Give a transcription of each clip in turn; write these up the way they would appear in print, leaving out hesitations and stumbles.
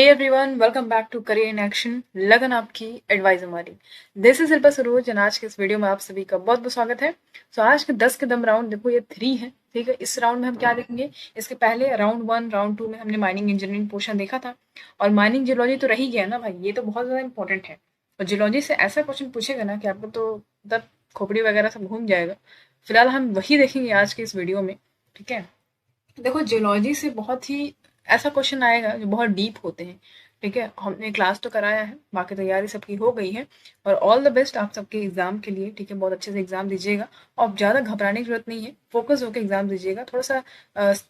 Everyone, welcome back to career in action. लगन आपकी, advice हमारी। This is Shilpa Saroj and आज के इस वीडियो में आप सभी का बहुत बहुत स्वागत है। आज के 10 कदम राउंड देखो, ये 3 है। ठीक है, इस राउंड में हम क्या देखेंगे? इसके पहले राउंड 1 राउंड 2 में हमने माइनिंग इंजीनियरिंग पोर्शन देखा था और माइनिंग जियोलॉजी तो रही गया ना भाई, ये तो बहुत ज़्यादा इंपॉर्टेंट है। और जियोलॉजी से ऐसा क्वेश्चन पूछेगा ना कि आपको तो मतलब खोपड़ी वगैरह सब घूम जाएगा। फिलहाल हम वही देखेंगे आज के इस वीडियो में। ठीक है, देखो जियोलॉजी से बहुत ही ऐसा क्वेश्चन आएगा जो बहुत डीप होते हैं। ठीक है, हमने क्लास तो कराया है, बाकी तैयारी सबकी हो गई है। और ऑल द बेस्ट आप सबके एग्जाम के लिए। ठीक है, बहुत अच्छे से एग्जाम दीजिएगा और ज़्यादा घबराने की जरूरत नहीं है, फोकस होकर एग्जाम दीजिएगा थोड़ा सा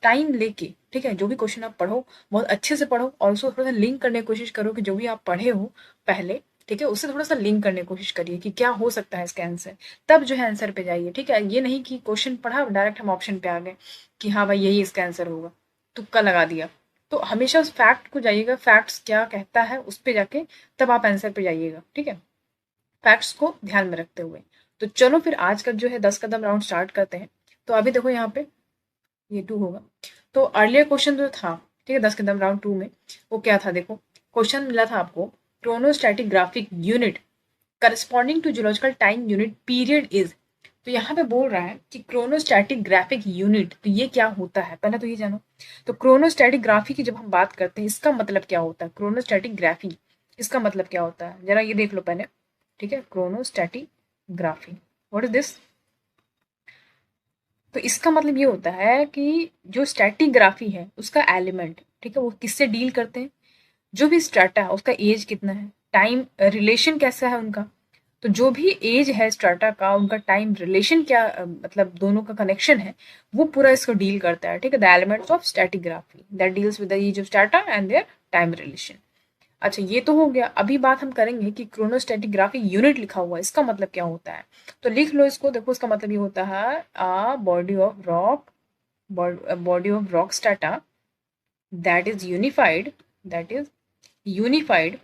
टाइम लेके। ठीक है, जो भी क्वेश्चन आप पढ़ो बहुत अच्छे से पढ़ो और उसको थोड़ा सा लिंक करने की कोशिश करो कि जो भी आप पढ़े हो पहले, ठीक है, उससे थोड़ा सा लिंक करने की कोशिश करिए कि क्या हो सकता है इसका आंसर। तब जो है आंसर पे जाइए। ठीक है, ये नहीं कि क्वेश्चन पढ़ा डायरेक्ट हम ऑप्शन पे आ गए कि हाँ भाई यही इसका आंसर होगा, तुक्का लगा दिया। तो हमेशा उस फैक्ट को जाइएगा, फैक्ट्स क्या कहता है उस पे जाके तब आप आंसर पे जाइएगा। ठीक है, फैक्ट्स को ध्यान में रखते हुए। तो चलो फिर आज का जो है 10 कदम राउंड स्टार्ट करते हैं। तो अभी देखो यहाँ पे ये 2 होगा। तो अर्लियर क्वेश्चन जो था, ठीक है, 10 कदम राउंड 2 में वो क्या था? देखो क्वेश्चन मिला था आपको, chronostratigraphic unit corresponding to geological time unit period is. तो यहाँ पे बोल रहा है कि क्रोनोस्टैटिक ग्राफिक यूनिट, तो ये क्या होता है पहले तो ये जानो। तो क्रोनोस्टैटिक ग्राफी की जब हम बात करते हैं इसका मतलब क्या होता है? क्रोनोस्टैटिक ग्राफी इसका मतलब क्या होता है जरा ये देख लो पहले। ठीक है, क्रोनोस्टैटिक ग्राफी, व्हाट इज दिस? तो इसका मतलब ये होता है कि जो स्टैटिक ग्राफी है उसका एलिमेंट, ठीक है, वो किससे डील करते हैं? जो भी स्ट्रैटा है उसका एज कितना है, टाइम रिलेशन कैसा है उनका। तो जो भी एज है स्ट्रैटा का, उनका टाइम रिलेशन क्या, मतलब दोनों का कनेक्शन है, वो पूरा इसको डील करता है। ठीक है, the elements of stratigraphy that deals with the age of strata and their time relation. अच्छा, ये तो हो गया। अभी बात हम करेंगे कि क्रोनोस्टैटिक ग्राफिक यूनिट लिखा हुआ है इसका मतलब क्या होता है। तो लिख लो इसको, देखो इसका मतलब ये होता है a body of rock, body of rock strata that is unified, that is unified,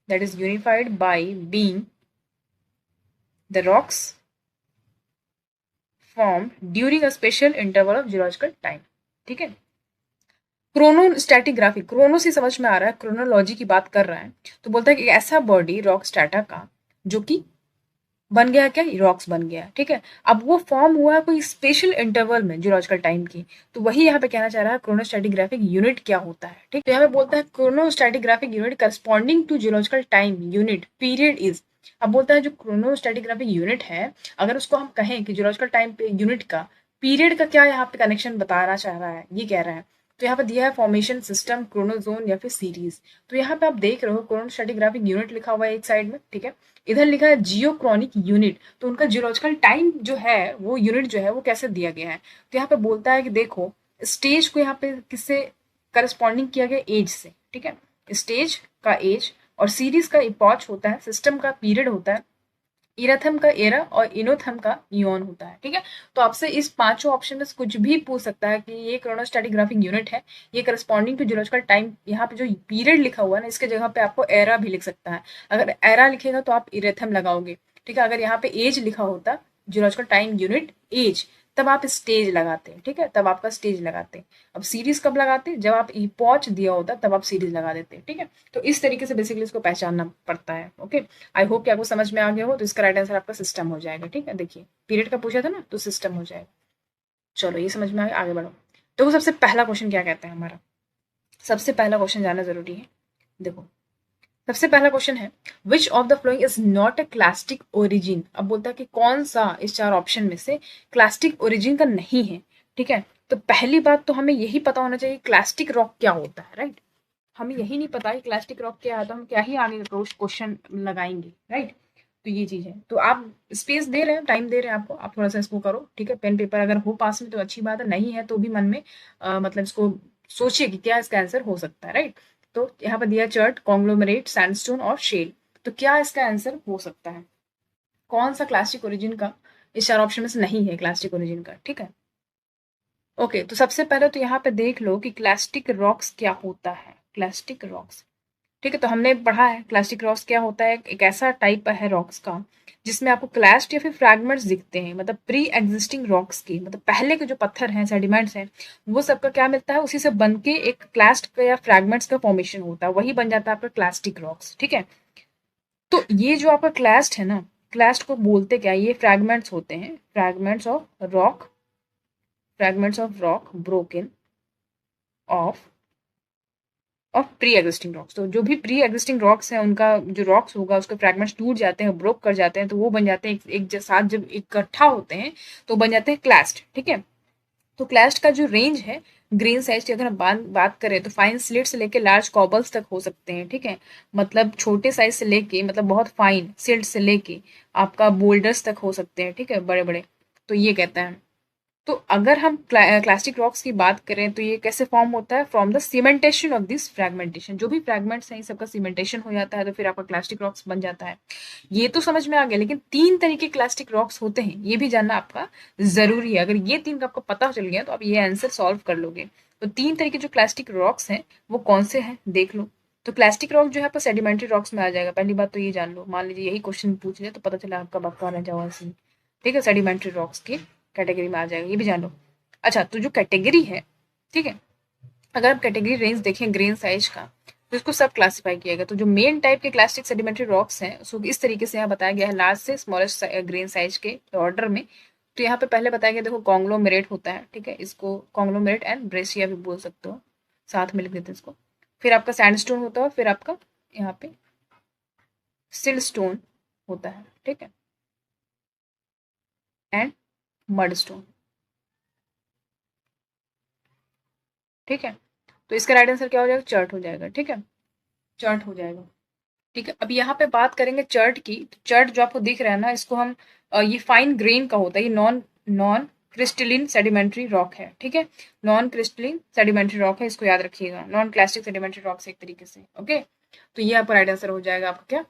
that is unified by being the rocks formed during a special interval of geological time। ठीक है, क्रोनोस्टैटिक क्रोनो से समझ में आ रहा है, क्रोनोलॉजी की बात कर रहा है। तो बोलता है कि ऐसा बॉडी रॉक स्ट्रैटा का जो कि बन गया, क्या रॉक्स बन गया। ठीक है, अब वो फॉर्म हुआ है कोई स्पेशल इंटरवल में जियोलॉजिकल टाइम की। तो वही यहाँ पे कहना चाह रहा है क्रोनोस्टैटिक यूनिट क्या होता है। ठीक, तो यहाँ पे बोलता है क्रोनोस्टैटिक unit corresponding to geological time unit period is. अब बोलता है जो क्रोनोस्टैटिक यूनिट है, अगर उसको हम कहें कि जियोलॉजिकल टाइम पे यूनिट का पीरियड का क्या यहाँ पे कनेक्शन बताना चाह रहा है, ये कह रहा है। तो यहाँ पे दिया है फॉर्मेशन सिस्टम, क्रोनोजोन या फिर सीरीज। तो यहाँ पे आप देख रहे हो क्रोनोस्टैटिक यूनिट लिखा हुआ है एक साइड में। ठीक है, इधर लिखा है जियोक्रॉनिक यूनिट। तो उनका जियोलॉजिकल टाइम जो है, वो यूनिट जो है वो कैसे दिया गया है। तो यहाँ पे बोलता है कि देखो स्टेज को यहाँ पे किससे करस्पॉन्डिंग किया गया? एज से। ठीक है, स्टेज का एज और सीरीज का इपॉच होता है, सिस्टम का पीरियड होता है, इराथम का एरा और इनोथम का इयोन होता है। ठीक है, तो आपसे इस पांचों ऑप्शन में से कुछ भी पूछ सकता है कि ये क्रोनोस्टैटिक यूनिट है, ये करस्पॉन्डिंग टू जियोलॉजिकल टाइम। यहाँ पे जो पीरियड लिखा हुआ है ना, इसके जगह पे आपको एरा भी लिख सकता है। अगर एरा लिखेगा तो आप इरेथम लगाओगे। ठीक है, अगर यहाँ पे एज लिखा होता, जियोलॉजिकल टाइम यूनिट एज, तब आप स्टेज लगाते हैं। ठीक है, तब आपका स्टेज लगाते हैं। अब सीरीज कब लगाते हैं? जब आप इपॉच दिया होता तब आप सीरीज लगा देते हैं। ठीक है, तो इस तरीके से बेसिकली इसको पहचानना पड़ता है। ओके, आई होप कि आपको समझ में आ गया हो। तो इसका राइट आंसर आपका सिस्टम हो जाएगा। ठीक है, देखिए पीरियड का पूछा था ना, तो सिस्टम हो जाएगा। चलो ये समझ में आ गया, आगे बढ़ो। तो वो सबसे पहला क्वेश्चन क्या कहता है हमारा, सबसे पहला क्वेश्चन जानना जरूरी है। देखो सबसे पहला क्वेश्चन है विच of the following is not a clastic origin. अब बोलता है कि कौन सा इस चार ऑप्शन में से क्लास्टिक ओरिजिन का नहीं है। ठीक है, तो पहली बात तो हमें यही पता होना चाहिए क्लास्टिक रॉक क्या होता है। राइट, हमें यही नहीं पता कि क्लास्टिक रॉक क्या है, तो हम क्या ही आगे क्वेश्चन लगाएंगे। राइट, तो ये चीज है। तो आप स्पेस दे रहे हैं, टाइम दे रहे हैं आपको, आप थोड़ा सा इसको करो। ठीक है, पेन पेपर अगर हो पास में तो अच्छी बात है, नहीं है तो भी मन में मतलब इसको सोचिए कि क्या इसका आंसर हो सकता है। राइट, तो यहाँ पर दिया चर्ट, कॉन्ग्लोमरेट, सैंडस्टोन और शेल। तो क्या इसका आंसर हो सकता है? कौन सा क्लास्टिक ओरिजिन का इस चार ऑप्शन में से नहीं है क्लास्टिक ओरिजिन का? ठीक है, ओके, तो सबसे पहले तो यहाँ पे देख लो कि क्लास्टिक रॉक्स क्या होता है। क्लास्टिक रॉक्स, ठीक है, तो हमने पढ़ा है क्लास्टिक रॉक्स क्या होता है, एक ऐसा टाइप है रॉक्स का जिसमें आपको क्लास्ट या फिर फ्रैगमेंट्स दिखते हैं, मतलब प्री एग्जिस्टिंग रॉक्स की, मतलब पहले के जो पत्थर हैं, सेडिमेंट्स हैं, वो सबका क्या मिलता है, उसी से बन के एक क्लास्ट का या फ्रैगमेंट्स का फॉर्मेशन होता है, वही बन जाता है आपका क्लास्टिक रॉक्स। ठीक है, तो ये जो आपका क्लास्ट है ना, क्लास्ट को बोलते क्या है, ये फ्रैगमेंट्स होते हैं, fragments of rock broken of pre existing rocks. तो जो भी प्री एग्जिस्टिंग रॉक्स हैं, उनका जो रॉक्स होगा उसके फ्रैगमेंट्स टूट जाते हैं, ब्रोक कर जाते हैं, तो वो बन जाते हैं साथ जब इकट्ठा होते हैं तो बन जाते हैं क्लास्ट। ठीक है, तो क्लास्ट का जो रेंज है ग्रेन साइज की, अगर हम बात करें तो फाइन स्लिट से लेके लार्ज कॉबल्स तक हो सकते हैं। ठीक है, मतलब छोटे साइज से लेके, मतलब बहुत फाइन सिल्ट से लेके आपका बोल्डर्स तक हो सकते हैं। ठीक है, बड़े बड़े। तो ये कहता है, तो अगर हम क्लास्टिक रॉक्स की बात करें तो ये कैसे फॉर्म होता है, from the cementation of this fragmentation, जो भी फ्रैगमेंट्स हैं इन सबका सीमेंटेशन हो जाता है तो फिर आपका क्लास्टिक रॉक्स बन जाता है। ये तो समझ में आ गया, लेकिन 3 तरीके के क्लास्टिक रॉक्स होते हैं, ये भी जानना आपका ज़रूरी है। अगर ये 3 का आपको पता चल गया तो आप ये आंसर सॉल्व कर लोगे। तो 3 तरीके जो क्लास्टिक रॉक्स हैं वो कौन से हैं देख लो। तो क्लास्टिक रॉक जो है आपका सेडिमेंट्री रॉक्स में आ जाएगा। पहली बात तो ये जान लो, मान लीजिए यही क्वेश्चन पूछ लिया तो पता चला आपका बक्का रह जाओ ऐसे ही। ठीक है, सेडिमेंट्री रॉक्स की कैटेगरी में आ जाएगा, ये भी जान लो। अच्छा, तो जो कैटेगरी है, ठीक है, अगर आप कैटेगरी रेंज देखें ग्रेन साइज का तो इसको सब क्लासिफाई किया गया। तो जो मेन टाइप के क्लास्टिक सेडिमेंट्री रॉक्स हैं उसको इस तरीके से यहाँ बताया गया है, लार्ज से स्मॉलेस्ट ग्रेन साइज के ऑर्डर में। तो यहाँ पे पहले बताया गया, देखो कॉन्ग्लोमेरेट होता है। ठीक है, इसको कॉन्ग्लोमेरेट एंड ब्रेसिया भी बोल सकते हो, साथ में लिख देते हैं इसको। फिर आपका सैंडस्टोन होता है, फिर आपका यहाँ पे सिलस्टोन होता है। ठीक है, एंड मडस्टोन। ठीक है, तो इसका राइट आंसर क्या हो जाएगा, चर्ट हो जाएगा। ठीक है, चर्ट हो जाएगा। ठीक है, अब यहाँ पे बात करेंगे चर्ट की। तो चर्ट जो आपको दिख रहा है ना, इसको हम ये फाइन ग्रेन का होता है, ये non non crystalline sedimentary rock है। ठीक है, नॉन क्रिस्टलिन सेडिमेंट्री रॉक है, इसको याद रखिएगा, नॉन क्लास्टिक सेडिमेंट्री रॉक से एक तरीके से। ओके, तो ये आपका राइट आंसर हो जाएगा आपका क्या,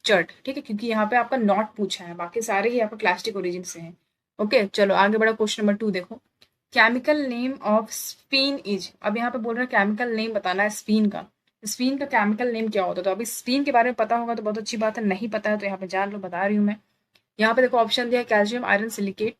चर्ट। ठीक है, क्योंकि यहाँ पे आपका नॉट पूछा है, बाकी सारे ही आपका क्लास्टिक ओरिजिन से हैं। ओके, चलो आगे बढ़ा, क्वेश्चन नंबर 2 देखो। केमिकल नेम ऑफ स्फीन इज, अब यहाँ पे बोल रहे हैं केमिकल नेम बताना है स्फीन का। स्फीन का केमिकल नेम क्या होता है, तो अभी स्फीन के बारे में पता होगा तो बहुत अच्छी बात है, नहीं पता है तो यहाँ पे जान लो, बता रही हूँ मैं। यहाँ पे देखो ऑप्शन दिया है, calcium iron silicate,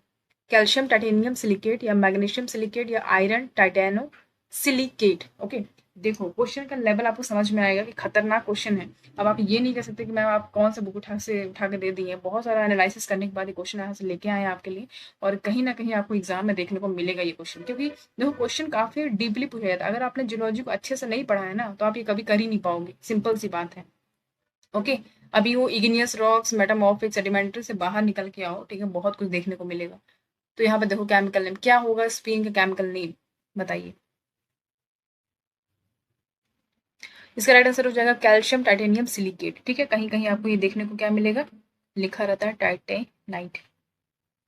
calcium titanium silicate, या मैग्नीशियम सिलिकेट, या आयरन टाइटेनो सिलिकेट। ओके, देखो क्वेश्चन का लेवल आपको समझ में आएगा कि खतरनाक क्वेश्चन है। अब आप ये नहीं कह सकते कि मैम आप कौन सा बुक उठा के दे दी है, बहुत सारा एनालिसिस करने के बाद ये क्वेश्चन यहाँ से लेके आए हैं आपके लिए। और कहीं ना कहीं आपको एग्जाम में देखने को मिलेगा ये क्वेश्चन, क्योंकि देखो क्वेश्चन काफी डीपली पूछा जाता है। अगर आपने जियोलॉजी को अच्छे से नहीं पढ़ा है ना तो आप ये कभी कर ही नहीं पाओगे, सिंपल सी बात है। ओके, अभी वो इग्नियस रॉक्स मेटामॉर्फिक सेडिमेंट्री से बाहर निकल के आओ, ठीक है, बहुत कुछ देखने को मिलेगा। तो यहाँ पे देखो केमिकल नेम क्या होगा, स्पेन का केमिकल नेम बताइए। इसका राइट आंसर हो जाएगा कैल्शियम टाइटेनियम सिलिकेट। ठीक है, कहीं कहीं आपको ये देखने को क्या मिलेगा, लिखा रहता है टाइटेनाइट।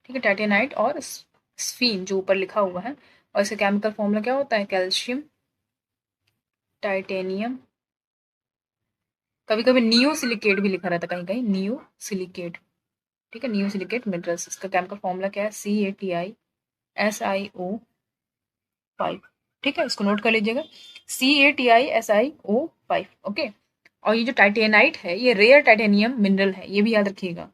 ठीक है, टाइटेनाइट और स्फीन जो ऊपर लिखा हुआ है, और इसका केमिकल फॉर्मूला क्या होता है, कैल्शियम टाइटेनियम, कभी कभी नियो सिलिकेट भी लिखा रहता है, कहीं कहीं नियो सिलिकेट। ठीक है, नियो सिलिकेट मिनरल्स, इसका केमिकल फॉर्मूला क्या है, CaTiSiO5। ठीक है, इसको नोट कर लीजिएगा, CaTiSiO5। ओके, और ये जो टाइटेनाइट है ये रेयर टाइटेनियम मिनरल है, ये भी याद रखिएगा।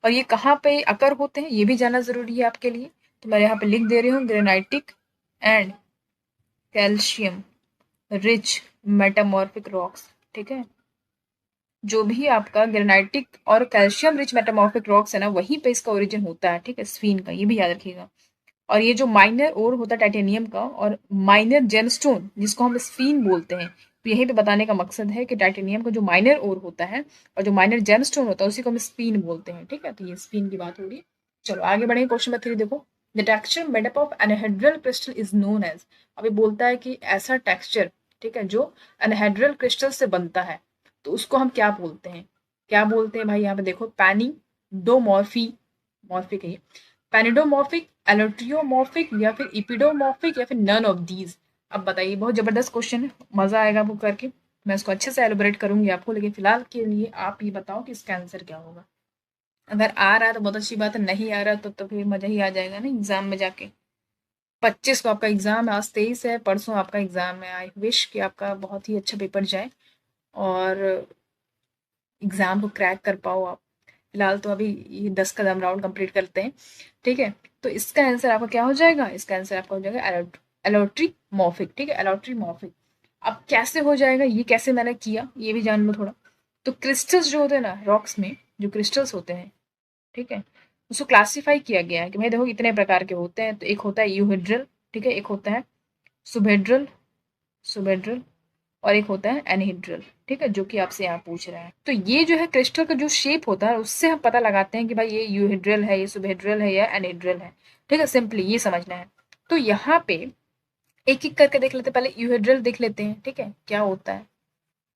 और ये कहाँ पे अकर होते हैं ये भी जानना जरूरी है आपके लिए। तो मैं यहाँ पे लिख दे रही हूँ, granitic and calcium rich metamorphic rocks. ठीक है, जो भी आपका ग्रेनाइटिक और कैल्शियम रिच मेटामॉर्फिक रॉक्स है ना, वहीं पे इसका ओरिजिन होता है। ठीक है, स्फीन का, ये भी याद रखिएगा। और ये जो माइनर ओर होता है टाइटेनियम का, और माइनर जेमस्टोन जिसको हम स्फीन बोलते हैं, तो यही पे बताने का मकसद है कि टाइटेनियम का जो माइनर ओर होता है और जो माइनर जेमस्टोन होता है उसी को हम स्पीन बोलते हैं। ठीक है, तो ये स्पीन की बात हो रही है। चलो आगे बढ़ेंगे, क्वेश्चन नंबर 3 देखो। The texture made up of anhedral crystal is known as, अभी बोलता है कि ऐसा टेक्सचर, ठीक है, जो एनहेड्रल क्रिस्टल से बनता है तो उसको हम क्या बोलते हैं, क्या बोलते हैं भाई। यहाँ पे देखो, पैनिडोमॉर्फी, मॉर्फिक है, पैनिडोमॉर्फिक, एलोट्रियोमॉर्फिक, या फिर इपिडोमॉर्फिक, या फिर नन ऑफ दीज। अब बताइए, बहुत जबरदस्त क्वेश्चन है, मजा आएगा आपको करके, मैं इसको अच्छे से एलोबरेट करूंगी आपको, लेकिन फिलहाल के लिए आप ये बताओ कि इसका आंसर क्या होगा। अगर आ रहा है तो बहुत अच्छी बात है, नहीं आ रहा तो फिर मजा ही आ जाएगा ना एग्जाम में जाके। 25 को आपका एग्जाम है, आज 23 है, परसों आपका एग्जाम है। आई विश कि आपका बहुत ही अच्छा पेपर जाए और एग्जाम को क्रैक कर पाओ आप। फिलहाल तो अभी ये 10 कदम राउंड कंप्लीट करते हैं, ठीक है। तो इसका आंसर आपका क्या हो जाएगा, इसका आंसर आपका हो जाएगा एलोट्री मॉर्फिक, ठीक है, एलोट्री मॉर्फिक। अब कैसे हो जाएगा, ये कैसे मैंने किया ये भी जान लो थोड़ा। तो क्रिस्टल्स जो होते हैं ना रॉक्स में, जो क्रिस्टल्स होते हैं, ठीक है, उसको क्लासिफाई किया गया है कि भाई देखो इतने प्रकार के होते हैं। तो एक होता है यूहेड्रल, ठीक है, एक होता है सुबहेड्रल, सुबहेड्रल, और एक होता है एनहीड्रल, ठीक है, जो कि आपसे यहाँ पूछ रहा है। तो ये जो है क्रिस्टल का जो शेप होता है उससे हम पता लगाते हैं कि भाई ये यूहेड्रल है, ये सुबहेड्रल है या एनहीड्रल है, ठीक है, सिंपली ये समझना है। तो यहाँ पे एक एक करके देख लेते हैं। पहले यूहेड्रल देख लेते हैं, ठीक है, क्या होता है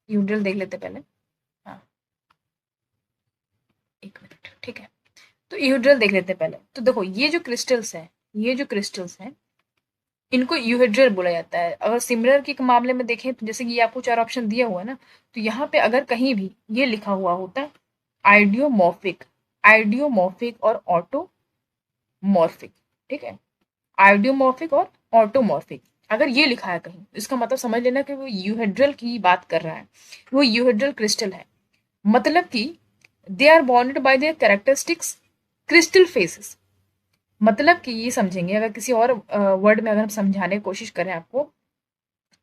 यूहेड्रल देख लेते हैं पहले। हाँ, एक मिनट, ठीक है। तो यूहेड्रल देख लेते हैं पहले। तो देखो ये जो क्रिस्टल्स है, ये जो क्रिस्टल्स हैं, इनको यूहेड्रल बोला जाता है। अगर सिमिलर के मामले में देखें तो जैसे कि ये आपको 4 ऑप्शन दिया हुआ है ना, तो यहाँ पे अगर कहीं भी ये लिखा हुआ होता है आइडियोमॉर्फिक, आइडियोमॉर्फिक और ऑटोमॉर्फिक, ठीक है, आइडियोमॉर्फिक और ऑटोमॉर्फिक, अगर ये लिखा है कहीं तो इसका मतलब समझ लेना कि वो यूहेड्रल की बात कर रहा है, वो यूहेड्रल क्रिस्टल है। मतलब कि they are bonded by their characteristics crystal faces. मतलब कि ये समझेंगे, अगर किसी और वर्ड में अगर हम समझाने की कोशिश करें आपको,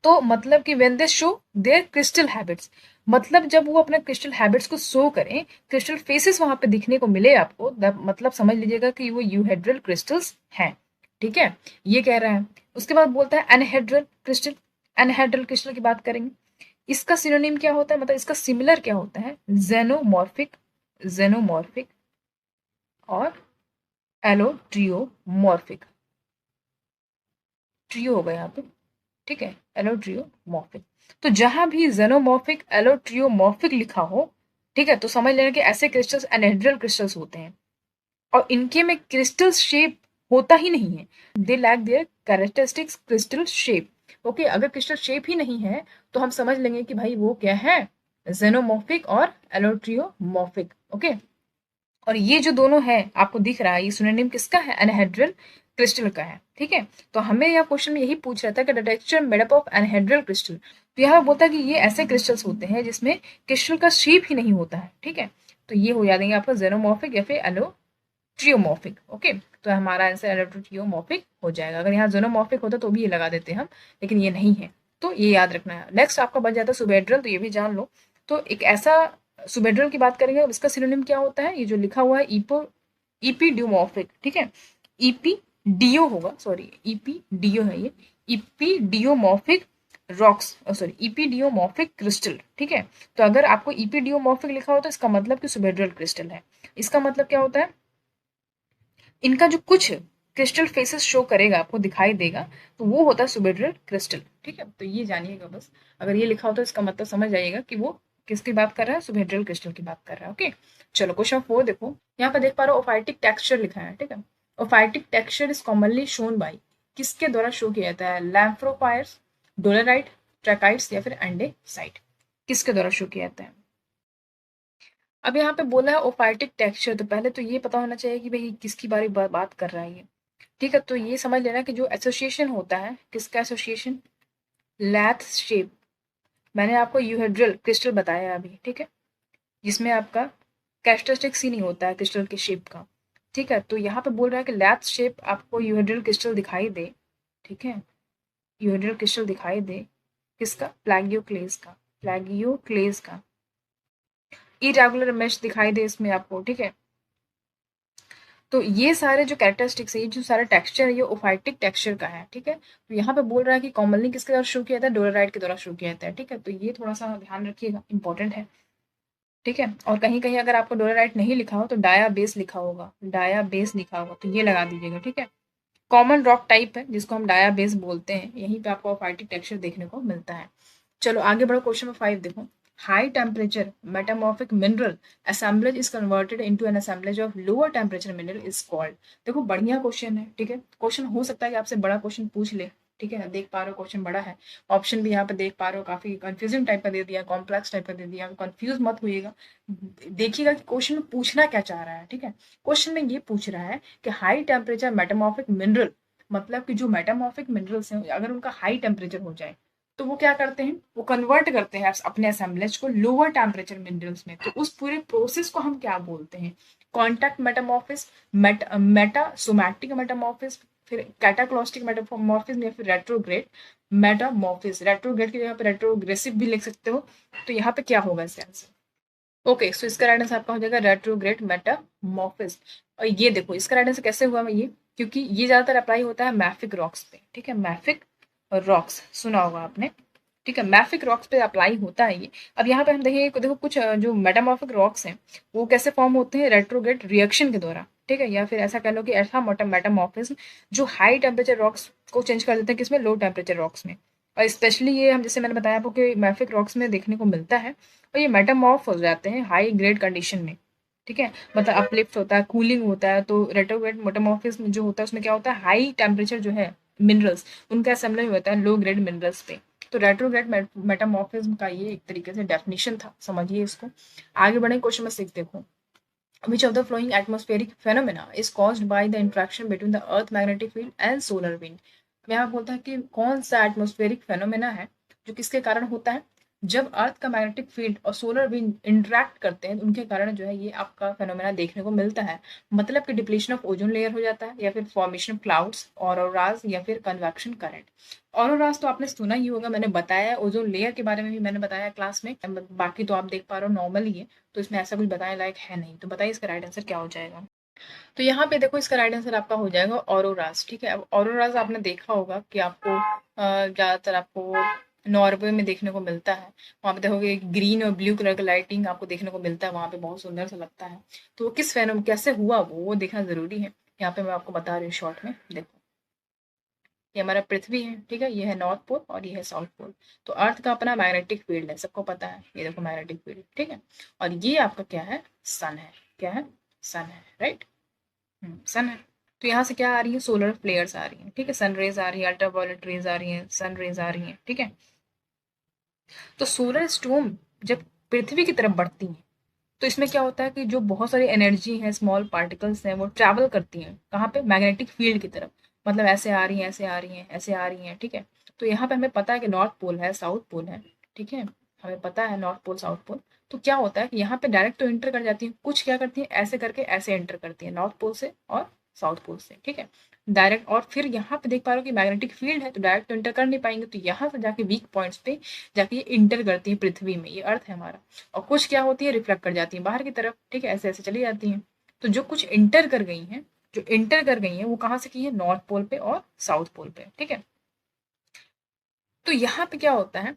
तो मतलब कि when they show their crystal habits, मतलब जब वो अपने क्रिस्टल हैबिट्स को शो करें, क्रिस्टल फेसेस वहां पे दिखने को मिले आपको, मतलब समझ लीजिएगा कि वो यूहेड्रल क्रिस्टल्स हैं, ठीक है, ये कह रहा है। उसके बाद बोलता है एनहेड्रल क्रिस्टल, एनहेड्रल क्रिस्टल की बात करेंगे। इसका सिनोनिम क्या होता है, मतलब इसका सिमिलर क्या होता है, जेनोमॉर्फिक, जेनोमॉर्फिक और एलोट्रियोमॉर्फिक, ट्रियो होगा यहाँ पे, ठीक है, एलोट्रियोमॉर्फिक। तो जहां भी जेनोमॉर्फिक एलोट्रियोमॉर्फिक लिखा हो, ठीक है, तो समझ लेना कि ऐसे क्रिस्टल्स एनहेड्रल क्रिस्टल्स होते हैं और इनके में क्रिस्टल शेप होता ही नहीं है। They lack their characteristics crystal shape. Okay, अगर क्रिस्टल शेप ही नहीं है तो हम समझ लेंगे कि भाई वो क्या है, जेनोमॉर्फिक और एलोट्रियोमॉर्फिक। ओके, और ये जो दोनों है आपको दिख रहा है, ये सिनोनिम किसका है, एनहेड्रल क्रिस्टल का है, ठीक है। तो हमें यह क्वेश्चन में यही पूछ रहा था कि the texture made up of anhedral crystal. तो यहाँ बोलता है कि ये ऐसे क्रिस्टल्स होते हैं जिसमें क्रिस्टल का शेप ही नहीं होता है, ठीक है। तो ये हो जाएंगे आपका जेनोमॉर्फिक या फिर एलोट्रियोमॉर्फिक। ओके, तो हमारा आंसर एलोट्रियोमॉर्फिक हो जाएगा। अगर यहाँ जेनोमॉर्फिक होता तो भी ये लगा देते हम, लेकिन ये नहीं है, तो ये याद रखना है। नेक्स्ट आपका बच जाता है सुबेड्रल, तो ये भी जान लो। तो एक ऐसा सुबेड्रल की बात करेंगे, इसका सिनोनिम क्या होता है, ये जो लिखा हुआ है ईपीडियोमॉर्फिक, ठीक है, ईपीडीओ होगा, सॉरी ईपीडीओ है ये, ईपीडियोमॉर्फिक रॉक्स, सॉरी ईपीडियोमॉर्फिक क्रिस्टल, ठीक है। तो अगर आपको ईपीडियोमॉर्फिक लिखा हो तो इसका मतलब कि सुबेड्रल क्रिस्टल है। इसका मतलब क्या होता है, इनका जो कुछ क्रिस्टल फेसेस शो करेगा, आपको दिखाई देगा, तो वो होता है सुबेड्रल क्रिस्टल, ठीक है। तो ये जानिएगा बस, अगर ये लिखा हो तो इसका मतलब समझ जाइएगा कि वो किसकी बात कर रहा है, सुबेड्रल क्रिस्टल की बात कर रहा है। ओके, चलो क्वेश्चन 4 देखो। यहाँ पे देख पा रहे हो ओफाइटिक टेक्सचर लिखा है, ठीक है। Ophitic texture is commonly shown by, किसके द्वारा शो किया जाता है, लैम्फ्रोपायर्स, डोलेराइट, ट्रैकाइट्स या फिर एंडेसाइट, किसके द्वारा शो किया जाता है। अब यहाँ पे बोला है ओफाइटिक टेक्सचर, तो पहले तो ये पता होना चाहिए कि भाई किसकी बारे बात कर रहा है ये, ठीक है। तो ये समझ लेना कि जो एसोसिएशन होता है, किसका एसोसिएशन, लैथ शेप, मैंने आपको यूहेड्रल क्रिस्टल बताया अभी, ठीक है, जिसमें आपका कैरेक्टरिस्टिक्स ही नहीं होता है क्रिस्टल के शेप का, ठीक है। तो यहाँ पे बोल रहा है कि लैथ शेप आपको यूहेड्रल क्रिस्टल दिखाई दे, ठीक है, यूहेड्रल क्रिस्टल दिखाई दे, किसका, प्लैगियोक्लेज का, प्लैगियोक्लेज का, इरेगुलर मेश दिखाई दे इसमें आपको, ठीक है। तो ये सारे जो कैरेक्टरिस्टिक्स है, ये जो सारा टेक्सचर है, ये ओफाइटिक टेक्सचर का है, ठीक है। तो यहाँ पे बोल रहा है कि कॉमनली किसके द्वारा शो किया जाता है, डोलेराइट के द्वारा शो किया जाता है, ठीक है। तो ये थोड़ा सा ध्यान रखिएगा, इंपॉर्टेंट है, ठीक है। और कहीं कहीं अगर आपको डोलेराइट नहीं लिखा हो तो डाया बेस लिखा होगा, डाया बेस लिखा होगा, तो ये लगा दीजिएगा, ठीक है। कॉमन रॉक टाइप है जिसको हम डाया बेस बोलते हैं, यहीं पे आपको ओफाइटिक टेक्सचर देखने को मिलता है। चलो आगे बढ़ो, क्वेश्चन नंबर 5 देखो। High temperature metamorphic mineral assemblage is converted into an assemblage of lower temperature mineral is called। देखो बढ़िया क्वेश्चन है, ठीक है। क्वेश्चन हो सकता है कि आपसे बड़ा क्वेश्चन पूछ ले, ठीक है, देख पा रहे हो क्वेश्चन बड़ा है, ऑप्शन भी यहाँ पे देख पा रहे हो, काफी कंफ्यूजिंग टाइप का दे दिया, कॉम्प्लेक्स टाइप का दे दिया, कंफ्यूज मत होइएगा, देखिएगा कि क्वेश्चन में पूछना क्या चाह रहा है, ठीक है। क्वेश्चन में ये पूछ रहा है कि हाई टेम्परेचर मेटामॉर्फिक मिनरल मतलब कि जो मेटामॉर्फिक मिनरल्स हैं अगर उनका हाई टेम्परेचर हो जाए तो वो क्या करते हैं, वो कन्वर्ट करते हैं अपने असेंबलेज को लोअर टेम्परेचर मिनरल्स में। तो उस पूरे प्रोसेस को हम क्या बोलते हैं, कॉन्टैक्ट मेटामॉर्फिस, मेटासोमैटिक मेटामॉर्फिस, फिर कैटाक्लॉस्टिक मेटामॉर्फिस या फिर रेट्रोग्रेड मेटामॉर्फिस। रेट्रोग्रेड की जगह पे रेट्रोग्रेसिव भी लिख सकते हो। तो यहाँ पे क्या होगा इसका आंसर? ओके, सो इसका राइट आंसर आपका हो जाएगा रेट्रोग्रेड मेटामॉर्फिस। और ये देखो इसका राइट आंसर कैसे हुआ ये, क्योंकि ये ज्यादातर अप्लाई होता है मैफिक रॉक्स पे, ठीक है, मैफिक रॉक्स सुना होगा आपने, ठीक है, मैफिक रॉक्स पे अप्लाई होता है ये। अब यहाँ पे हम देखेंगे, देखो कुछ जो मेटामॉर्फिक रॉक्स हैं वो कैसे फॉर्म होते हैं, रेट्रोग्रेड रिएक्शन के द्वारा, ठीक है, या फिर ऐसा कह लो कि ऐसा मेटामॉर्फिज्म जो हाई टेम्परेचर रॉक्स को चेंज कर देते हैं किसमें, लो टेम्परेचर रॉक्स में। और स्पेशली ये हम जैसे मैंने बताया आपको कि मैफिक रॉक्स में देखने को मिलता है, और ये मेटामॉर्फ हो जाते हैं हाई ग्रेड कंडीशन में, ठीक है, मतलब अपलिफ्ट होता है, कूलिंग होता है। तो रेट्रोग्रेड मेटामॉर्फिज्म जो होता है उसमें क्या होता है, हाई टेम्परेचर जो है मिनरल्स उनका असेंबली होता है लो ग्रेड मिनरल्स पे। तो रेट्रोग्रेड मेटामॉर्फिज्म का ये एक तरीके से डेफिनेशन था, समझिए इसको। आगे बढ़े क्वेश्चन में सिक्स देखो, which of the following atmospheric phenomena is caused by the interaction between the earth magnetic field and solar wind। यहाँ बोलता है कि कौन सा एटमॉस्फेरिक फेनोमेना है जो किसके कारण होता है, जब अर्थ का मैग्नेटिक फील्ड और सोलर विंड इंटरेक्ट करते हैं, उनके कारण जो है ये आपका फेनोमेना देखने को मिलता है। मतलब कि डिप्लीशन ऑफ ओजोन लेयर हो जाता है, या फिर फॉर्मेशन ऑफ क्लाउड्स, ऑरोराज, या फिर कन्वेक्शन करंट। ऑरोराज तो आपने सुना ही होगा, मैंने बताया ओजोन लेयर के बारे में भी मैंने बताया क्लास में, बाकी तो आप देख पा रहे हो नॉर्मल ही है, तो इसमें ऐसा कुछ बताने लायक है नहीं। तो बताइए इसका राइट आंसर क्या हो जाएगा। तो यहाँ पे देखो इसका राइट आंसर आपका हो जाएगा ऑरोराज, ठीक है। अब ऑरोराज आपने देखा होगा कि आपको ज़्यादातर आपको नॉर्वे में देखने को मिलता है। वहाँ पे देखोगे ग्रीन और ब्लू कलर का लाइटिंग आपको देखने को मिलता है, वहाँ पे बहुत सुंदर सा लगता है। तो वो किस फैनो कैसे हुआ वो देखना ज़रूरी है। यहाँ पे मैं आपको बता रही हूँ शॉर्ट में, देखो ये हमारा पृथ्वी है, ठीक है, ये है नॉर्थ पोल और ये है साउथ पोल। तो अर्थ का अपना मैग्नेटिक फील्ड है, सबको पता है, ये देखो मैग्नेटिक फील्ड, ठीक है। और ये आपका क्या है, सन है, क्या है, सन है, राइट, सन है। तो यहाँ से क्या आ रही है, सोलर फ्लेयर्स आ रही हैं, ठीक है, सन रेज आ रही है, अल्ट्रावायलेट रेज आ रही हैं, सन रेज आ रही हैं, ठीक है। तो सोलर स्टोम जब पृथ्वी की तरफ बढ़ती हैं तो इसमें क्या होता है कि जो बहुत सारी एनर्जी है, स्मॉल पार्टिकल्स हैं, वो ट्रैवल करती हैं कहाँ पे, मैग्नेटिक फील्ड की तरफ। मतलब ऐसे आ रही हैं, ऐसे आ रही हैं, ऐसे आ रही हैं, ठीक है। तो यहाँ पे हमें पता है कि नॉर्थ पोल है, साउथ पोल है, ठीक है, हमें पता है नॉर्थ पोल साउथ पोल। तो क्या होता है कि यहाँ पे डायरेक्ट तो एंटर कर जाती है, कुछ क्या करती है ऐसे करके ऐसे एंटर करती है, नॉर्थ पोल से और साउथ पोल से, ठीक है, डायरेक्ट। और फिर यहाँ पे देख पा रहे हो कि मैग्नेटिक फील्ड है तो डायरेक्ट तो एंटर कर नहीं पाएंगे, तो यहाँ से जाके वीक पॉइंट्स पे जाके ये इंटर करती है पृथ्वी में, ये अर्थ है हमारा। और कुछ क्या होती है, रिफ्लेक्ट कर जाती हैं बाहर की तरफ, ठीक है, ऐसे ऐसे चली जाती हैं। तो जो कुछ इंटर कर गई हैं, जो इंटर कर गई हैं वो कहाँ से की है, नॉर्थ पोल पे और साउथ पोल पे, ठीक है। तो यहाँ पे क्या होता है,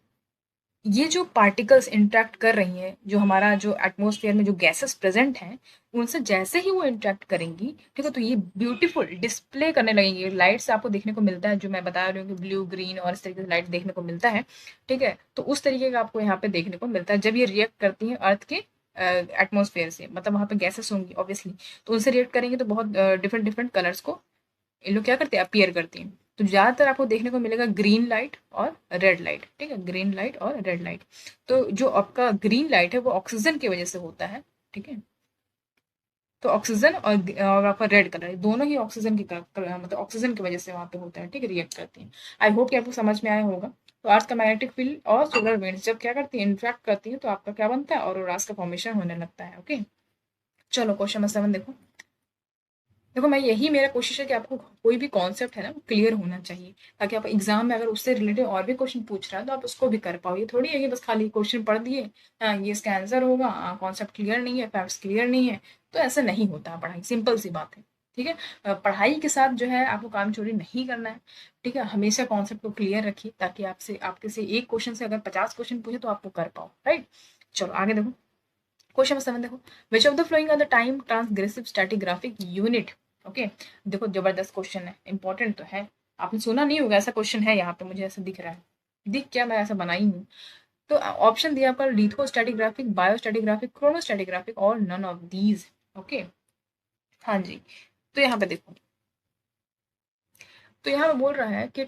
ये जो पार्टिकल्स इंटरेक्ट कर रही हैं, जो हमारा जो एटमॉस्फेयर में जो गैसेस प्रेजेंट हैं, उनसे जैसे ही वो इंटरेक्ट करेंगी, ठीक है, तो ये ब्यूटीफुल डिस्प्ले करने लगेंगी। लाइट से आपको देखने को मिलता है, जो मैं बता रही हूँ कि ब्लू ग्रीन और इस तरीके से लाइट देखने को मिलता है, ठीक है। तो उस तरीके का आपको यहाँ पे देखने को मिलता है जब ये रिएक्ट करती हैं अर्थ के एटमॉस्फेयर से, मतलब वहाँ पे गैसेस होंगी ऑब्वियसली, तो उनसे रिएक्ट करेंगे तो बहुत डिफरेंट डिफरेंट कलर्स को ये लोग क्या करते हैं, अपीयर करती हैं। तो ज़्यादातर आपको देखने को मिलेगा ग्रीन लाइट और रेड लाइट, ठीक है, ग्रीन लाइट और रेड लाइट। तो जो आपका ग्रीन लाइट है वो ऑक्सीजन की वजह से होता है, ठीक है। तो ऑक्सीजन और आपका रेड कलर दोनों ही ऑक्सीजन की मतलब ऑक्सीजन की वजह से वहाँ पे होता है, ठीक है, रिएक्ट करती हैं। आई होप कि आपको समझ में आया होगा। तो अर्थ का मैग्नेटिक फील्ड और सोलर विंड्स जब क्या करती है, इंट्रैक्ट करती है, तो आपका क्या बनता है, ऑरोरास का फॉर्मेशन होने लगता है। ओके, चलो क्वेश्चन नंबर 7 देखो। देखो मैं यही मेरा कोशिश है कि आपको कोई भी कॉन्सेप्ट है ना वो क्लियर होना चाहिए, ताकि आप एग्जाम में अगर उससे रिलेटेड और भी क्वेश्चन पूछ रहा है तो आप उसको भी कर पाओ। ये थोड़ी है कि बस खाली क्वेश्चन पढ़ दिए, हाँ ये इसका आंसर होगा, कॉन्सेप्ट क्लियर नहीं है, फैक्ट्स क्लियर नहीं है। तो ऐसा नहीं होता है पढ़ाई, सिंपल सी बात है, ठीक है। पढ़ाई के साथ जो है आपको काम चोरी नहीं करना है, ठीक है। हमेशा कॉन्सेप्ट को क्लियर रखिए ताकि आपसे आपके से एक क्वेश्चन से अगर 50 क्वेश्चन पूछे तो आपको कर पाओ, राइट। चलो आगे देखो, क्वेश्चन नंबर 7 देखो, which of the following are the time transgressive stratigraphic unit. Okay, देखो जबरदस्त क्वेश्चन है, इंपॉर्टेंट तो है, आपने सुना नहीं होगा, ऐसा क्वेश्चन है यहाँ पे, मुझे ऐसा दिख रहा है, दिख क्या, मैं ऐसा बनाई हूँ। तो ऑप्शन दिया आपका लिथोस्टैटिग्राफिक, बायोस्टैटिग्राफिक, क्रोनोस्टैटिग्राफिक और नन ऑफ दीज। ओके, हाँ जी। तो यहाँ पे देखो, तो यहाँ पे बोल रहा है कि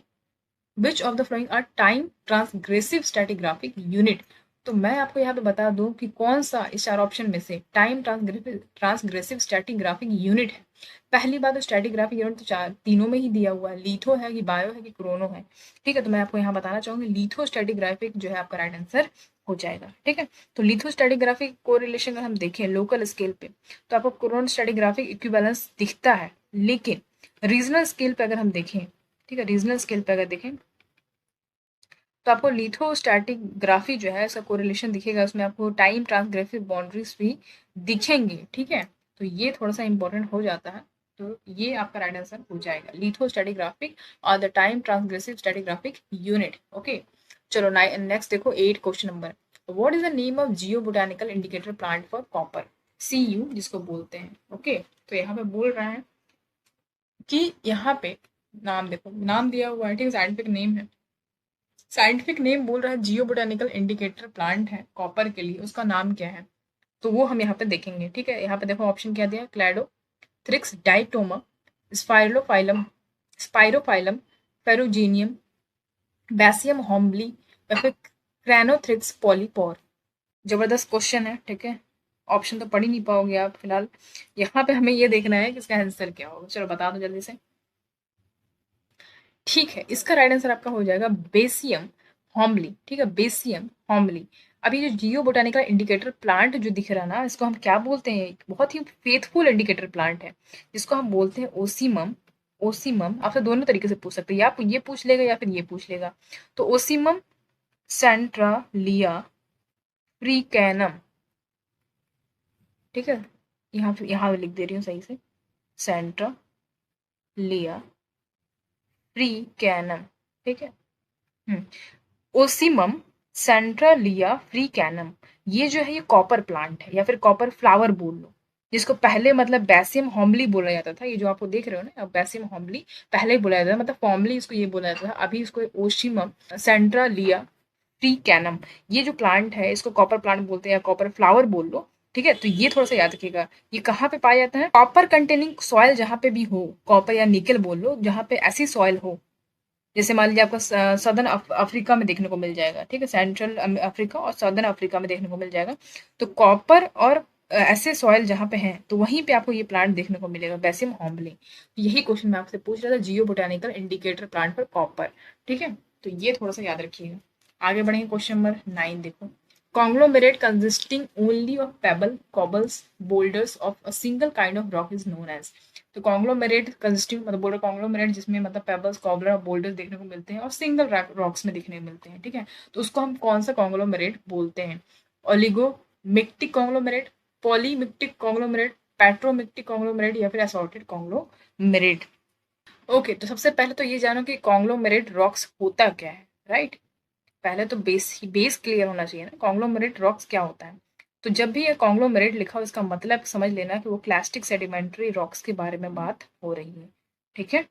which of the following are time transgressive stratigraphic unit. तो मैं आपको यहाँ पे बता दूं कि कौन सा इस चार ऑप्शन में से टाइम ट्रांसग्रेसिव स्ट्रैटिग्राफिक यूनिट है। पहली बात तो स्ट्रैटिग्राफिक यूनिट तो चार तीनों में ही दिया हुआ है, लिथो है कि बायो है कि क्रोनो है। ठीक है, तो मैं आपको यहाँ बताना चाहूंगी लिथो स्ट्रैटिग्राफिक जो है आपका राइट आंसर हो जाएगा। ठीक है, तो लिथो स्ट्रैटिग्राफिक कोरिलेशन अगर हम देखें लोकल स्केल पे तो आपको क्रोनो स्ट्रैटिग्राफिक इक्विवेलेंस दिखता है, लेकिन रीजनल स्केल पे अगर हम देखें, ठीक है, रीजनल स्केल पे अगर देखें तो आपको लिथोस्टैटिग्राफी जो है इसका कोरिलेशन दिखेगा, उसमें आपको टाइम ट्रांसग्रेसिव बाउंड्रीज भी दिखेंगी। ठीक है, तो ये थोड़ा सा इंपॉर्टेंट हो जाता है, तो ये आपका राइट आंसर हो जाएगा लिथोस्टैटिग्राफिक और the time transgressive stratigraphic unit. Okay, चलो नेक्स्ट देखो 8 question number. What is the name of geobotanical indicator plant for copper, CU जिसको बोलते हैं। ओके, तो यहाँ पे बोल रहे हैं कि यहाँ पे नाम देखो, नाम दिया हुआ है, ठीक है, साइंटिफिक नेम है, साइंटिफिक नेम बोल रहा है जियो बोटानिकल इंडिकेटर प्लांट है कॉपर के लिए, उसका नाम क्या है, तो वो हम यहाँ पे देखेंगे। ठीक है, यहाँ पे देखो ऑप्शन क्या दिया, क्लैडोथ्रिक्स डाइटोमा, स्पाइरोफाइलम स्पाइरोफाइलम फेरुजीनियम, बैसियम हॉम्बली या फिर क्रैनोथ्रिक्स पॉलीपोर। जबरदस्त क्वेश्चन है, ठीक है, ऑप्शन तो पढ़ ही नहीं पाओगे आप फिलहाल। यहाँ पे हमें ये देखना है कि इसका आंसर क्या होगा, चलो बता दो जल्दी से। ठीक है, इसका राइट आंसर आपका हो जाएगा बेसियम हॉम्बली। ठीक है, बेसियम हॉम्बली। अब ये जो जियो बोटानिकल इंडिकेटर प्लांट जो दिख रहा है ना, इसको हम क्या बोलते हैं, एक बहुत ही फेथफुल इंडिकेटर प्लांट है जिसको हम बोलते हैं ओसीमम। ओसीमम आपसे दोनों तरीके से पूछ सकते हैं, या आप ये पूछ लेगा या फिर ये पूछ लेगा। तो ओसीमम सेंट्रालिया फ्रीकैनम, ठीक है, यहाँ लिख दे रही हूँ सही से, सेंट्रालिया फ्रीकैनम। ठीक है, ओसिमम सेंट्रालिया फ्रीकैनम, ये जो है ये कॉपर प्लांट है या फिर कॉपर फ्लावर बोल लो, जिसको पहले मतलब बैसियम हॉम्बली बोला जाता था। ये जो आपको देख रहे हो ना, बैसियम हॉम्बली पहले बोला जाता था, मतलब फॉर्मली इसको ये बोला जाता था, अभी इसको ओसिमम सेंट्रालिया फ्रीकैनम, ये जो प्लांट है इसको कॉपर प्लांट बोलते हैं या कॉपर फ्लावर बोल लो। ठीक है, तो ये थोड़ा सा याद रखिएगा। ये कहाँ पे पाया जाता है, कॉपर कंटेनिंग सॉइल जहाँ पे भी हो, कॉपर या निकल बोल लो, जहाँ पे ऐसी सॉइल हो, जैसे मान लीजिए आपको सदर्न अफ्रीका में देखने को मिल जाएगा। ठीक है, सेंट्रल अफ्रीका और सदर्न अफ्रीका में देखने को मिल जाएगा। तो कॉपर और ऐसे सॉइल जहाँ पे हैं तो वहीं पे आपको ये प्लांट देखने को मिलेगा, बैसियम हॉम्बली। यही क्वेश्चन मैं आपसे पूछ रहा था, geobotanical indicator plant for copper. ठीक है, तो ये थोड़ा सा याद रखिएगा। आगे बढ़ेंगे, क्वेश्चन नंबर 9 देखो। Conglomerate consisting only of pebble cobbles boulders of a single kind of rock is known as. तो कॉन्ग्लोमेरेट कंसिस्टिंग मतलब बोल रहे कॉन्ग्लोमेरेट जिसमें मतलब पेबल्स कॉबलर और बोल्डर्स देखने को मिलते हैं और सिंगल रॉक्स में देखने को मिलते हैं। ठीक है, तो उसको हम कौन सा कॉन्ग्लोमेरेट बोलते हैं, ओलिगोमिक्टिक कॉन्ग्लोमेरेट, पॉलीमिक्टिक कॉन्ग्लोमेरेट, पेट्रोमिक्टिक कॉन्ग्लोमेरेट या फिर असॉर्टेड कॉन्ग्लोमेरेट। ओके, तो सबसे पहले तो ये जानो कि कॉन्ग्लोमेरेट रॉक्स होता क्या है, राइट। पहले तो बेस क्लियर होना चाहिए ना, कॉन्ग्लोमेरेट रॉक्स क्या होता है। तो जब भी ये कॉन्ग्लोमेरेट लिखा हो इसका मतलब समझ लेना कि वो क्लास्टिक सेडिमेंट्री रॉक्स के बारे में बात हो रही है। ठीक है,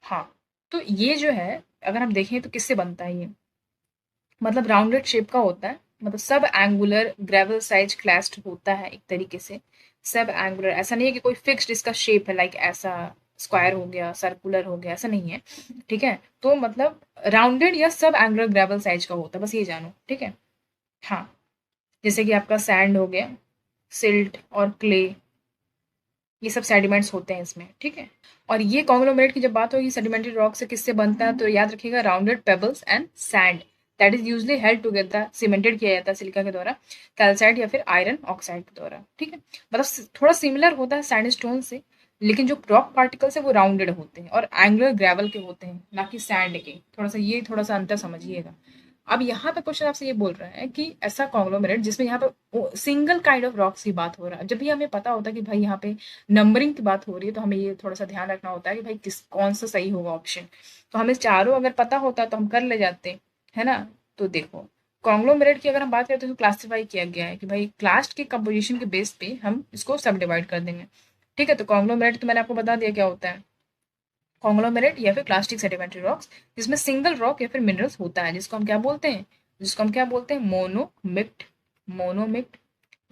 हाँ, तो ये जो है अगर हम देखें तो किससे बनता है ये, मतलब राउंडेड शेप का होता है, मतलब सब एंगुलर ग्रेवल साइज क्लास्ट होता है एक तरीके से। सब एंगुलर ऐसा नहीं है कि कोई फिक्स्ड इसका शेप है, लाइक ऐसा स्क्वायर हो गया, सर्कुलर हो गया, ऐसा नहीं है। ठीक है, तो मतलब राउंडेड या सब एंगुलर ग्रेवल साइज का होता है, बस ये जानो। ठीक है, हाँ, जैसे कि आपका सैंड हो गया, सिल्ट और क्ले, ये सब सेडिमेंट्स होते हैं इसमें। ठीक है, और ये कॉन्ग्लोमेरेट की जब बात होगी सेडिमेंट्री रॉक से किससे बनता है, तो याद रखिएगा rounded pebbles and sand that is usually held together, cemented किया जाता है सिलिका के द्वारा, कैल्साइट या फिर आयरन ऑक्साइड के द्वारा। ठीक है, मतलब थोड़ा सिमिलर होता है सैंडस्टोन से, लेकिन जो रॉक पार्टिकल्स है वो राउंडेड होते हैं और एंगुलर ग्रेवल के होते हैं, ना कि सैंड के। थोड़ा सा अंतर समझिएगा। अब यहाँ पे क्वेश्चन आपसे ये बोल रहा है कि ऐसा कॉन्ग्लोमेरेट जिसमें यहाँ पे सिंगल काइंड ऑफ रॉक्स की बात हो रहा है। जब भी हमें पता होता है कि भाई यहाँ पे नंबरिंग की बात हो रही है तो हमें ये थोड़ा सा ध्यान रखना होता है कि भाई कौन सा सही होगा ऑप्शन। तो हमें चारों अगर पता होता तो हम कर ले जाते, है ना। तो देखो, कॉन्ग्लोमेरेट की अगर हम बात करें तो क्लासिफाई किया गया है कि भाई क्लास्ट के कंपोजिशन के बेस पे हम इसको सब डिवाइड कर देंगे। ठीक है, तो कॉन्ग्लोमेरेट तो मैंने आपको बता दिया क्या होता है, कॉन्ग्लोमेरेट या फिर क्लास्टिक सेडिमेंट्री रॉक्स जिसमें सिंगल रॉक या फिर मिनरल्स होता है, जिसको हम क्या बोलते हैं मोनोमिक्ट। मोनोमिक्ट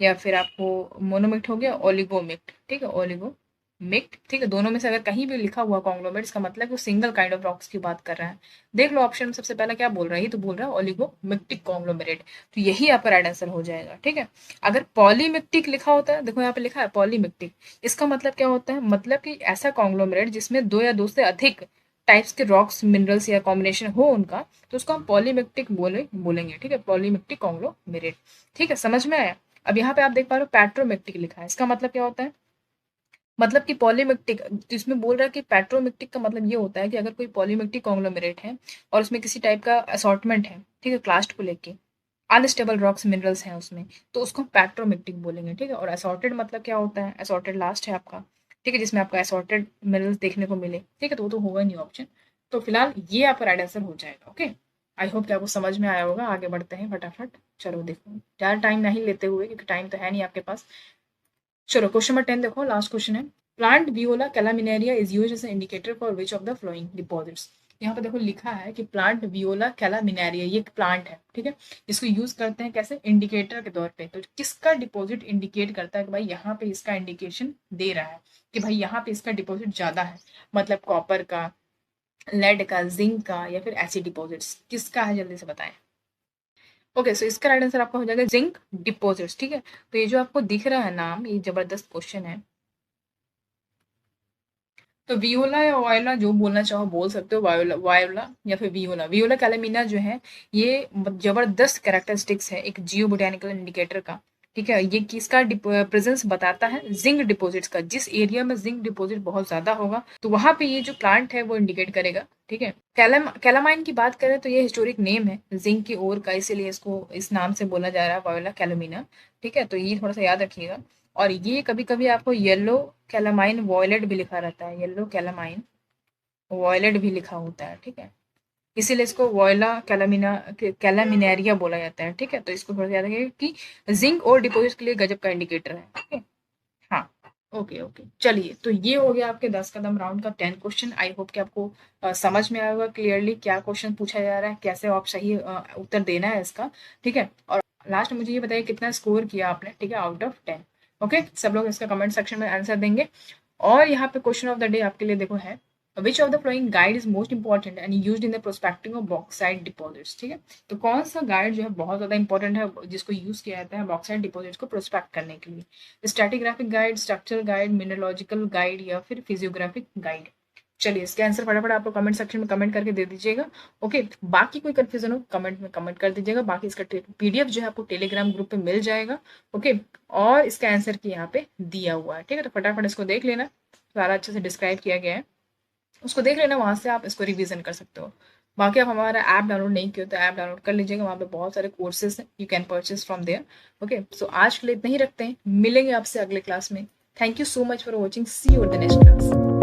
या फिर आपको मोनोमिक्ट हो गया ओलिगोमिक्ट। ठीक है, ओलिगोमिक्ट। मिक्ट, ठीक है। दोनों में से अगर कहीं भी लिखा हुआ कॉन्ग्लोमेरेट, इसका मतलब वो सिंगल काइंड ऑफ रॉक्स की बात कर रहा है। देख लो ऑप्शन में सबसे पहला क्या बोल रहा है, ये तो बोल रहा है ओलिगोमिक्टिक कॉन्ग्लोमेरेट, तो यही आपका राइट आंसर हो जाएगा, ठीक है। अगर पॉलीमिक्टिक लिखा होता है, देखो यहाँ पे लिखा है पॉलीमिक्टिक, इसका मतलब क्या होता है, मतलब कि ऐसा कॉन्ग्लोमेरेट जिसमें दो या दो से अधिक टाइप्स के रॉक्स मिनरल्स या कॉम्बिनेशन हो उनका, तो उसको हम पॉलीमिक्टिक बोलेंगे, ठीक है, पॉलीमिक्टिक कॉन्ग्लोमेरेट, ठीक है, समझ में आया। अब यहाँ पे आप देख पा रहे हो पेट्रोमिक्टिक लिखा है, इसका मतलब क्या होता है, मतलब कि पॉलीमिक्टिक, जिसमें बोल रहा है कि पेट्रोमिक्टिक का मतलब ये होता है कि अगर कोई पॉलीमिक्टिक कॉन्ग्लोमेरेट है और उसमें किसी टाइप का असॉर्टमेंट है, ठीक है, क्लास्ट को लेके अनस्टेबल रॉक्स मिनरल्स हैं उसमें, तो उसको हम पेट्रोमिक्टिक बोलेंगे, ठीक है। और असॉर्टेड मतलब क्या होता है, असॉर्टेड लास्ट है आपका, ठीक है, जिसमें आपको असॉर्टेड मिनरल्स देखने को मिले, ठीक है, तो वो तो होगा नहीं ऑप्शन, तो फिलहाल ये आपका राइट आंसर हो जाएगा, ओके। आई होप कि आपको समझ में आया होगा। आगे बढ़ते हैं फटाफट, चलो देखो ज़्यादा टाइम नहीं लेते हुए, क्योंकि टाइम तो है नहीं आपके पास। चलो क्वेश्चन नंबर 10 देखो, लास्ट क्वेश्चन है। Plant Viola calaminaria is used as an indicator for which of the following deposits. यहाँ पे देखो लिखा है कि प्लांट वियोला कैलामिनेरिया, ये एक प्लांट है, ठीक है, इसको यूज करते हैं कैसे, इंडिकेटर के तौर पे। तो किसका डिपॉजिट इंडिकेट करता है कि भाई यहाँ पे इसका इंडिकेशन दे रहा है कि भाई यहाँ पे इसका डिपॉजिट ज्यादा है, मतलब कॉपर का, लेड का, जिंक का, या फिर ऐसी डिपॉजिट्स, किसका है, जल्दी से बताएं। ओके, सो इसका राइट आंसर आपका हो जाएगा जिंक डिपॉजिट्स, ठीक है। तो ये जो आपको दिख रहा है नाम, ये जबरदस्त क्वेश्चन है। तो वियोला या वायोला जो बोलना चाहो बोल सकते हो, वायोला वायोला या फिर वियोला। वियोला कैलेमिना जो है ये जबरदस्त कैरेक्टरिस्टिक्स है एक जियो बोटेनिकल इंडिकेटर का, ठीक है। ये किसका प्रेजेंस बताता है, जिंक डिपॉजिट्स का। जिस एरिया में जिंक डिपॉजिट बहुत ज्यादा होगा तो वहां पे ये जो प्लांट है वो इंडिकेट करेगा, ठीक है। कैलामाइन की बात करें तो ये हिस्टोरिक नेम है जिंक की ओर का, इसीलिए इसको इस नाम से बोला जा रहा है, वायोला कैलेमिना, ठीक है। तो ये थोड़ा सा याद रखिएगा। और ये कभी कभी आपको येलो कैलामाइन वॉयलेट भी लिखा रहता है, येलो कैलामाइन वॉयलेट भी लिखा होता है, ठीक है। इसीलिए इसको वॉयला कैलामिनेरिया बोला जाता है, ठीक है। तो इसको थोड़ा सा याद रखिएगा कि जिंक और डिपॉजिट के लिए गजब का इंडिकेटर है, ठीक है। हाँ, ओके ओके, चलिए तो ये हो गया आपके 10 कदम राउंड का 10 क्वेश्चन। आई होप कि आपको समझ में आया होगा क्लियरली क्या क्वेश्चन पूछा जा रहा है, कैसे आप सही उत्तर देना है इसका, ठीक है। और लास्ट में मुझे ये बताइए कितना स्कोर किया आपने, ठीक है, आउट ऑफ 10। ओके, सब लोग इसका कमेंट सेक्शन में आंसर देंगे। और यहाँ पे क्वेश्चन ऑफ द डे आपके लिए देखो है, विच of the flowing guide is most important and used in the prospecting of bauxite deposits, ठीक है। तो कौन सा गाइड जो है बहुत ज्यादा इंपॉर्टेंट है, जिसको यूज किया जाता है बॉक्साइट डिपॉजिट्स को प्रोस्पेक्ट करने के लिए, stratigraphic guide, structural guide, mineralogical guide, या फिर फिजियोग्राफिक गाइड। चलिए इसके आंसर फटाफट आप लोग कमेंट सेक्शन में कमेंट करके दे दीजिएगा, ओके। बाकी कोई कंफ्यूजन हो कमेंट में कमेंट कर दीजिएगा, बाकी इसका पीडीएफ जो है आपको टेलीग्राम ग्रुप पे मिल जाएगा, ओके। और इसका आंसर की यहाँ पे दिया हुआ है, ठीक है। तो फटाफट इसको देख लेना, सारा अच्छे से डिस्क्राइब किया गया है, उसको देख लेना, वहां से आप इसको रिवीजन कर सकते हो। बाकी आप हमारा ऐप डाउनलोड नहीं किया तो ऐप डाउनलोड कर लीजिएगा, वहाँ पे बहुत सारे कोर्सेज हैं, you can purchase from there, okay. So आज के लिए इतना ही रखते हैं, मिलेंगे आपसे अगले क्लास में। Thank you so much for watching, see you in the next class.